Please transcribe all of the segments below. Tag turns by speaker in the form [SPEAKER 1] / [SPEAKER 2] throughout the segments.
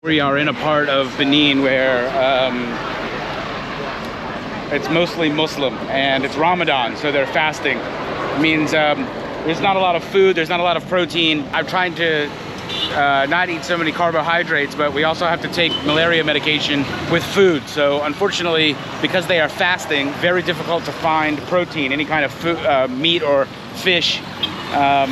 [SPEAKER 1] We are in a part of Benin where it's mostly Muslim and it's Ramadan, so they're fasting. It means there's not a lot of food, there's not a lot of protein. I'm trying to not eat so many carbohydrates, but we also have to take malaria medication with food. So unfortunately, because they are fasting, very difficult to find protein, any kind of food, meat or fish,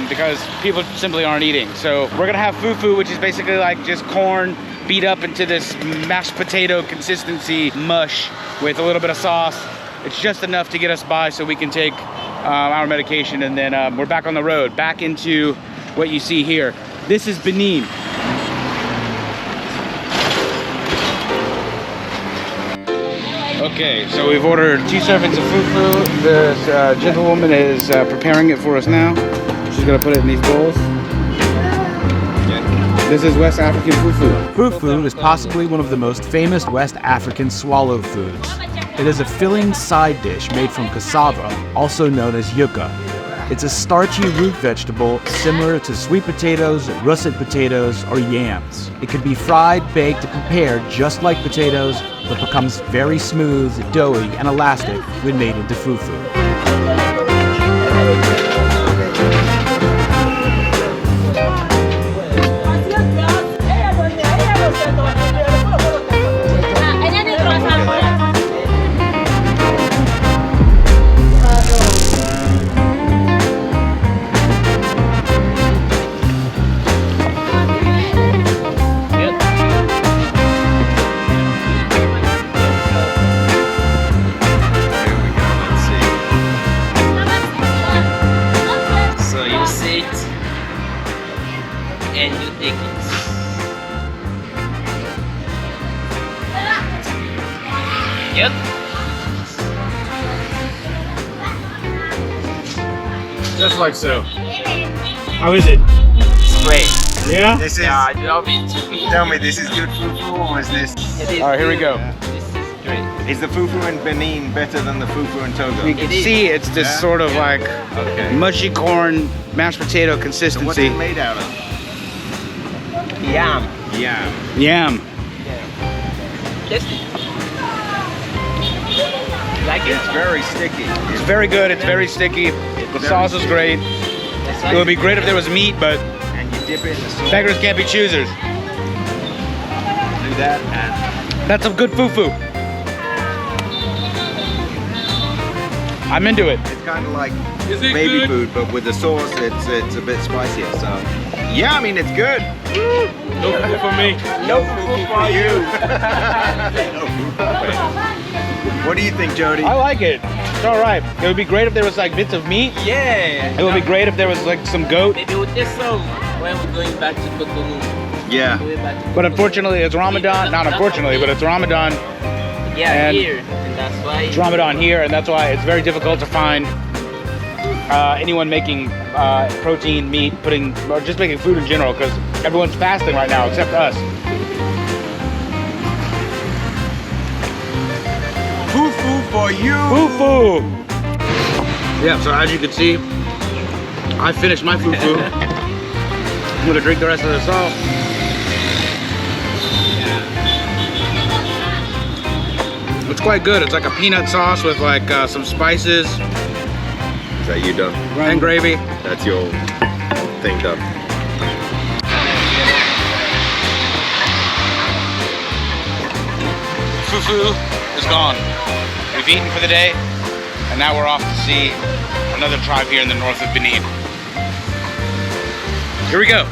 [SPEAKER 1] because people simply aren't eating. So we're gonna have fufu, which is basically like just corn beat up into this mashed potato consistency mush with a little bit of sauce. It's just enough to get us by so we can take our medication, and then we're back on the road, back into what you see here. This is Benin. Okay, so we've ordered 2 servings of fufu. This gentlewoman is preparing it for us now. She's gonna put it in these bowls. This is West African fufu.
[SPEAKER 2] Fufu is possibly one of the most famous West African swallow foods. It is a filling side dish made from cassava, also known as yucca. It's a starchy root vegetable similar to sweet potatoes, russet potatoes, or yams. It can be fried, baked, and prepared just like potatoes, but becomes very smooth, doughy, and elastic when made into fufu.
[SPEAKER 3] And you take it. Yep.
[SPEAKER 1] Just like so. How is it?
[SPEAKER 3] It's great.
[SPEAKER 1] Yeah?
[SPEAKER 4] This is,
[SPEAKER 3] Yeah, I love it.
[SPEAKER 4] tell me, this is good fufu or is this?
[SPEAKER 1] All right, here we go.
[SPEAKER 3] This is great.
[SPEAKER 4] Is the fufu in Benin better than the fufu in Togo?
[SPEAKER 1] You can
[SPEAKER 3] It is.
[SPEAKER 1] see it's this
[SPEAKER 4] Yeah?
[SPEAKER 1] sort of like
[SPEAKER 4] Okay.
[SPEAKER 1] mushy corn, mashed potato
[SPEAKER 4] So what's
[SPEAKER 1] consistency.
[SPEAKER 4] it made out of?
[SPEAKER 3] Yum.
[SPEAKER 4] Yam.
[SPEAKER 1] Yam.
[SPEAKER 3] Taste it. Like it?
[SPEAKER 4] It's very sticky.
[SPEAKER 1] It's very good, it's very sticky. The sauce is great. It would be great if there was meat, but
[SPEAKER 4] And you dip it in the sauce.
[SPEAKER 1] beggars can't be choosers.
[SPEAKER 4] Do that and
[SPEAKER 1] That's some good fufu. I'm into it.
[SPEAKER 4] it's kind of like baby food, but with the sauce, it's a bit spicier. So yeah, I mean it's good.
[SPEAKER 1] No fufu for me.
[SPEAKER 4] No fufu for you. No fufu for you. What do you think, Jody?
[SPEAKER 1] I like it. It's all right. It would be great if there was like bits of meat.
[SPEAKER 3] Yeah.
[SPEAKER 1] It would be great if there was like some goat.
[SPEAKER 3] Maybe we'll take some when we're going back to Togo.
[SPEAKER 4] Yeah.
[SPEAKER 3] Going back to
[SPEAKER 1] But
[SPEAKER 3] Togo.
[SPEAKER 1] unfortunately, it's Ramadan. Not unfortunately, but it's Ramadan.
[SPEAKER 3] Yeah,
[SPEAKER 1] and
[SPEAKER 3] here. And that's why.
[SPEAKER 1] It's Ramadan here, and that's why it's very difficult to find anyone making protein, meat, or just making food in general, because everyone's fasting right now except us.
[SPEAKER 4] Fufu for you.
[SPEAKER 1] Fufu! Yeah, so as you can see, I finished my fufu. I'm gonna drink the rest of the sauce. It's quite good. It's like a peanut sauce with like some spices
[SPEAKER 4] Is that you done?
[SPEAKER 1] and gravy.
[SPEAKER 4] That's your thing done.
[SPEAKER 1] Fufu is gone. We've eaten for the day, and now we're off to see another tribe here in the north of Benin. Here we go.